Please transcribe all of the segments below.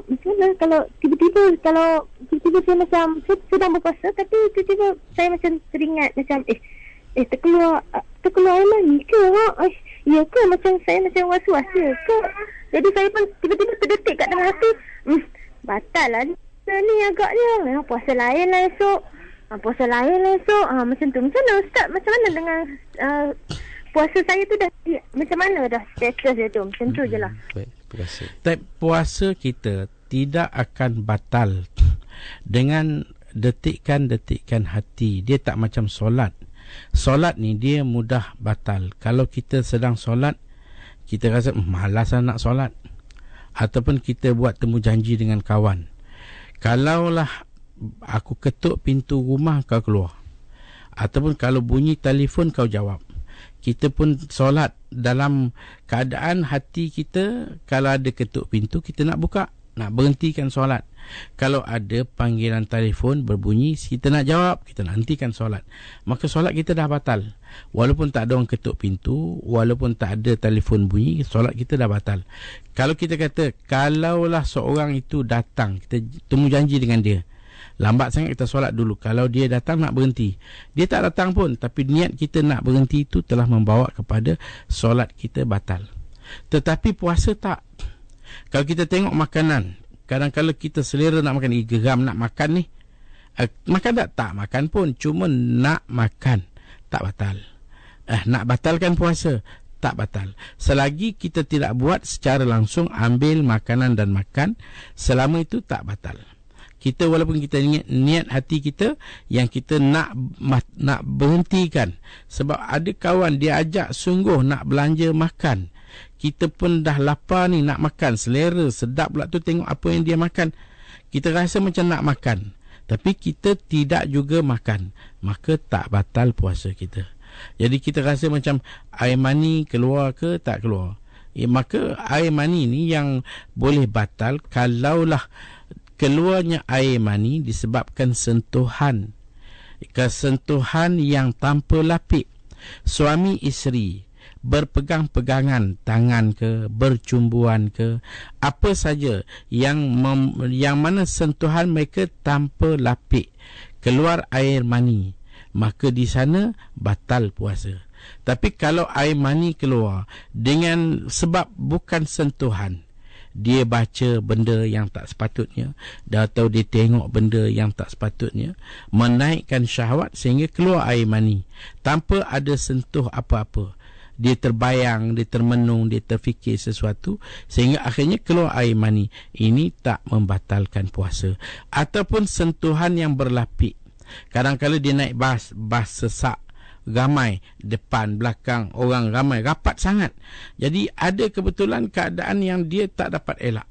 macam mana kalau tiba-tiba saya macam sedang berpuasa tapi tiba-tiba saya macam teringat macam terkeluar air mani ke? Ya ke? Macam saya macam was-was ke? Jadi saya pun tiba-tiba terdetik kat dalam hati, batal lah ni agaknya. Puasa lain lah esok. Macam tu. Macam mana Ustaz? Macam mana dengan puasa saya tu dah macam mana dah status dia tu? Macam tu je lah. Baik, terima kasih. Puasa kita tidak akan batal dengan detik-detik hati. Dia tak macam solat. Solat ni dia mudah batal. Kalau kita sedang solat, kita rasa malas nak solat, ataupun kita buat temu janji dengan kawan, kalaulah aku ketuk pintu rumah kau keluar, ataupun kalau bunyi telefon kau jawab, kita pun solat dalam keadaan hati kita, kalau ada ketuk pintu kita nak buka, nak berhentikan solat. Kalau ada panggilan telefon berbunyi, kita nak jawab, kita nak hentikan solat. Maka solat kita dah batal. Walaupun tak ada orang ketuk pintu, walaupun tak ada telefon bunyi, solat kita dah batal. Kalau kita kata, kalaulah seorang itu datang, kita temu janji dengan dia, lambat sangat kita solat dulu. Kalau dia datang nak berhenti, dia tak datang pun, tapi niat kita nak berhenti itu telah membawa kepada solat kita batal. Tetapi puasa tak. Kalau kita tengok makanan, kadang-kadang kita selera nak makan, geram nak makan ni, makan tak makan pun, cuma nak makan, tak batal. Nak batalkan puasa, tak batal. Selagi kita tidak buat secara langsung, ambil makanan dan makan, selama itu tak batal. Kita walaupun kita niat hati kita yang kita nak berhentikan, sebab ada kawan dia ajak sungguh nak belanja makan, kita pun dah lapar ni, nak makan, selera sedap pula tu tengok apa yang dia makan, kita rasa macam nak makan, tapi kita tidak juga makan, maka tak batal puasa kita. Jadi kita rasa macam air mani keluar ke tak keluar, maka air mani ni yang boleh batal kalaulah keluarnya air mani disebabkan sentuhan yang tanpa lapik. Suami isteri berpegang-pegangan tangan ke, bercumbuan ke, apa saja yang mana sentuhan mereka tanpa lapik, keluar air mani, maka di sana batal puasa. Tapi kalau air mani keluar dengan sebab bukan sentuhan, dia baca benda yang tak sepatutnya, atau dia tengok benda yang tak sepatutnya, menaikkan syahwat sehingga keluar air mani tanpa ada sentuh apa-apa, dia terbayang, dia termenung, dia terfikir sesuatu sehingga akhirnya keluar air mani, ini tak membatalkan puasa. Ataupun sentuhan yang berlapik, kadang-kadang dia naik bas sesak, ramai, depan, belakang, orang ramai, rapat sangat, jadi ada kebetulan keadaan yang dia tak dapat elak.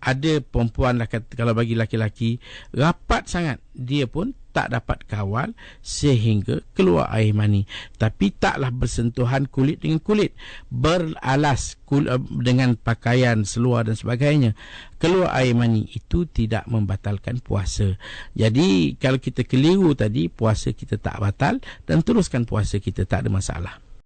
Ada perempuan lah, kalau bagi laki-laki, rapat sangat, dia pun tak dapat kawal sehingga keluar air mani, tapi taklah bersentuhan kulit dengan kulit, beralas dengan pakaian seluar dan sebagainya, keluar air mani, itu tidak membatalkan puasa. Jadi kalau kita keliru tadi, puasa kita tak batal, dan teruskan puasa kita, tak ada masalah.